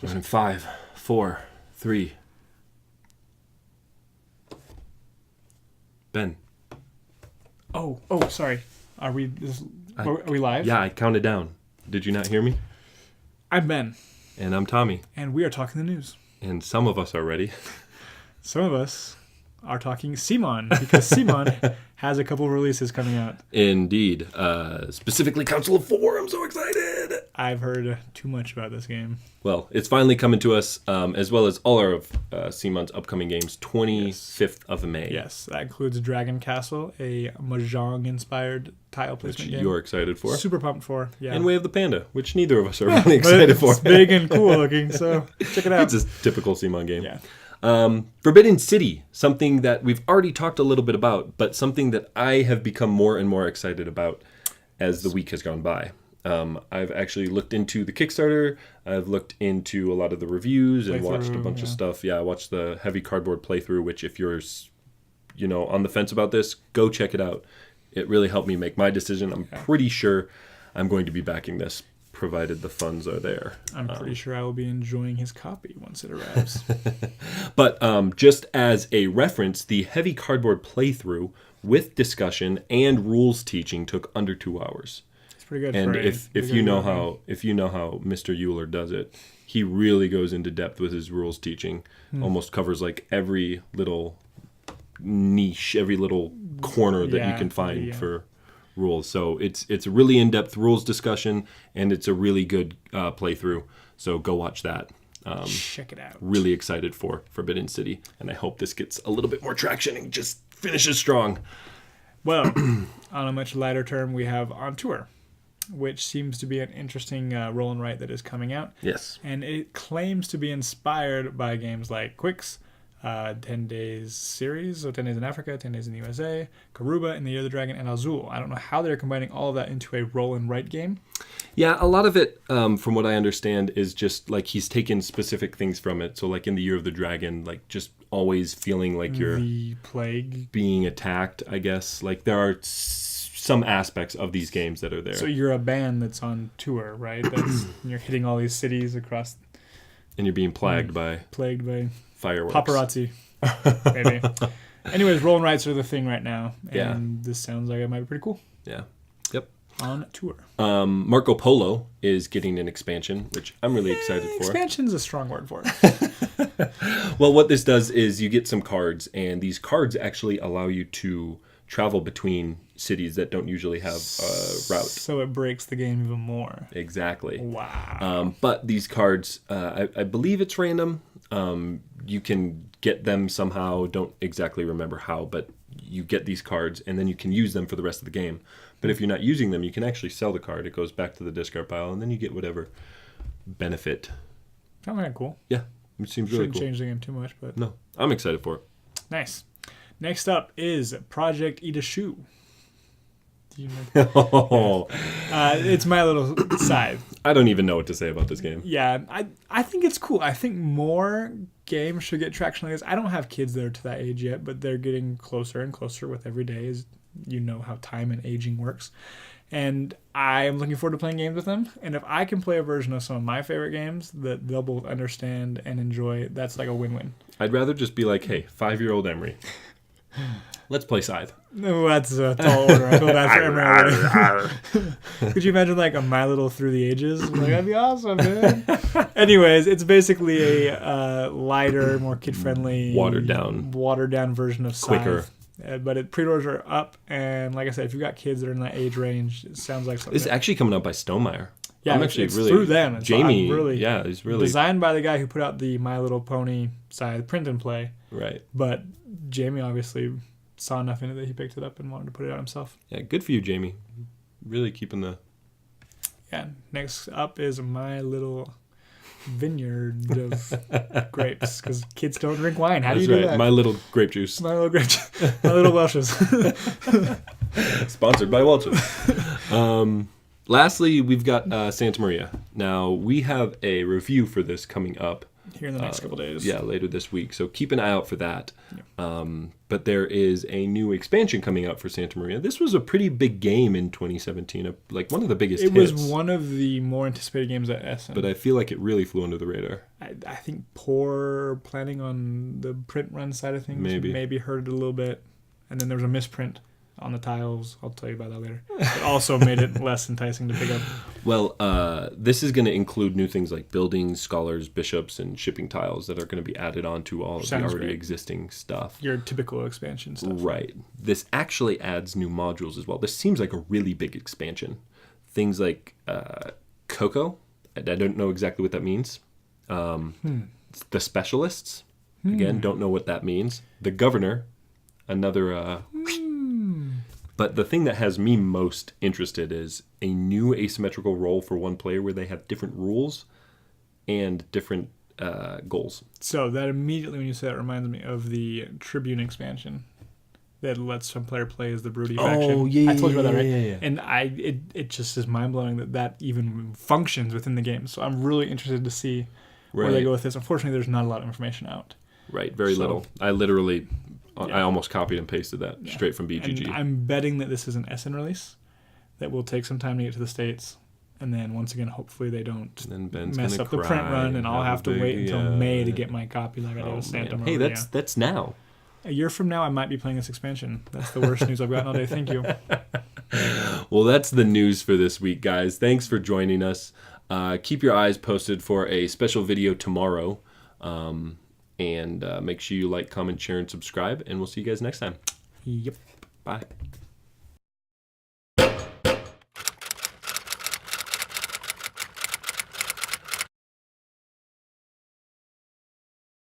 In 5, 4, 3. Ben. Oh, sorry. Are we live? Yeah, I counted down. Did you not hear me? I'm Ben. And I'm Tommy. And we are talking the news. And some of us are ready. Some of us are talking Simon, because Simon has a couple of releases coming out. Indeed. Specifically Council of 4. I'm so excited. I've heard too much about this game. Well, it's finally coming to us, as well as all our Simon's upcoming games, 25th of May. Yes, that includes Dragon Castle, a Mahjong-inspired tile placement game. Which you're excited for. Super pumped for, yeah. And Way of the Panda, which neither of us are really excited for. It's big and cool looking, so check it out. It's a typical Simon game. Yeah. Forbidden City, something that we've already talked a little bit about, but something that I have become more and more excited about as the week has gone by. I've actually looked into the Kickstarter. I've looked into a lot of the reviews and watched a bunch of stuff. Yeah, I watched the Heavy Cardboard playthrough, which if you're, on the fence about this, go check it out. It really helped me make my decision. I'm pretty sure I'm going to be backing this, provided the funds are there. I'm pretty sure I will be enjoying his copy once it arrives. But just as a reference, the Heavy Cardboard playthrough with discussion and rules teaching took under 2 hours. Pretty good. And if you know how Mr. Euler does it, he really goes into depth with his rules teaching. Almost covers like every little niche, every little corner that you can find for rules. So it's a really in-depth rules discussion, and it's a really good playthrough. So go watch that. Check it out. Really excited for Forbidden City, and I hope this gets a little bit more traction and just finishes strong. Well, on a much lighter term, we have On Tour, which seems to be an interesting roll and write that is coming out. Yes. And it claims to be inspired by games like Quicks, 10 Days series, so 10 Days in Africa, 10 Days in the USA, Karuba, In the Year of the Dragon, and Azul. I don't know how they're combining all of that into a roll and write game. Yeah, a lot of it, from what I understand, is just like he's taken specific things from it. So like in the Year of the Dragon, like just always feeling like you're the plague being attacked, I guess. Like there are some aspects of these games that are there. So you're a band that's on tour, right? You're hitting all these cities across. And you're being plagued by fireworks. Paparazzi, maybe. Anyways, roll and writes are the thing right now. And this sounds like it might be pretty cool. Yeah. Yep. On tour. Marco Polo is getting an expansion, which I'm really excited for. Expansion's a strong word for it. Well, what this does is you get some cards, and these cards actually allow you to travel between cities that don't usually have a route. So it breaks the game even more. Exactly. Wow. But these cards, I believe it's random. You can get them somehow. Don't exactly remember how, but you get these cards, and then you can use them for the rest of the game. But if you're not using them, you can actually sell the card. It goes back to the discard pile, and then you get whatever benefit. Sounds kind of cool. Yeah, it seems really cool. Shouldn't change the game too much, but... No, I'm excited for it. Nice. Next up is Project Eat a Shoe. Do you know? It's my little side. I don't even know what to say about this game. Yeah, I think it's cool. I think more games should get traction like this. I don't have kids that are to that age yet, but they're getting closer and closer with every day, as you know how time and aging works. And I am looking forward to playing games with them. And if I can play a version of some of my favorite games that they'll both understand and enjoy, that's like a win-win. I'd rather just be like, hey, 5-year-old Emery, let's play Scythe. No, that's a tall order. I feel bad for Emery. Could you imagine like a My Little Through the Ages? Like, that'd be awesome, man. Anyways, it's basically a lighter, more kid-friendly, watered down version of Scythe. Quicker. But pre-orders are up, and like I said, if you've got kids that are in that age range, it sounds like something. It's actually coming out by Stonemaier. Yeah, I'm actually it's really through them. Jamie, he's really designed by the guy who put out the My Little Pony side print and play. Right. But Jamie obviously saw enough in it that he picked it up and wanted to put it out himself. Yeah, good for you, Jamie. Really keeping the. Yeah. Next up is My Little Vineyard of grapes, because kids don't drink wine. How do you do that? My Little Grape Juice. My Little Grape Juice. My Little Welch's. Sponsored by Welch's. Lastly, we've got Santa Maria. Now, we have a review for this coming up here in the next couple days. Yeah, later this week. So keep an eye out for that. Yeah. But there is a new expansion coming out for Santa Maria. This was a pretty big game in 2017, like one of the biggest hits. It was one of the more anticipated games at Essen. But I feel like it really flew under the radar. I think poor planning on the print run side of things maybe hurt it a little bit. And then there was a misprint on the tiles. I'll tell you about that later. It also made it less enticing to pick up. Well, this is going to include new things like buildings, scholars, bishops, and shipping tiles that are going to be added on to all of the already existing stuff. Your typical expansion stuff. Right. This actually adds new modules as well. This seems like a really big expansion. Things like Coco. I don't know exactly what that means. The specialists. Again, don't know what that means. The governor. Another... But the thing that has me most interested is a new asymmetrical role for one player where they have different rules and different goals. So that immediately, when you say that, reminds me of the Tribune expansion that lets some player play as the Broody faction. Oh, yeah, I told you about that, right? Yeah. And it just is mind-blowing that even functions within the game. So I'm really interested to see where they go with this. Unfortunately, there's not a lot of information out. Right, very little. I literally... I almost copied and pasted that straight from BGG. And I'm betting that this is an Essen release that will take some time to get to the States. And then once again, hopefully they don't mess up the print run, and I'll have to wait until May to get my copy like I did with Santa Maria. Hey, that's now. A year from now, I might be playing this expansion. That's the worst news I've gotten all day. Thank you. Well, that's the news for this week, guys. Thanks for joining us. Keep your eyes posted for a special video tomorrow. And make sure you like, comment, share, and subscribe. And we'll see you guys next time. Yep. Bye.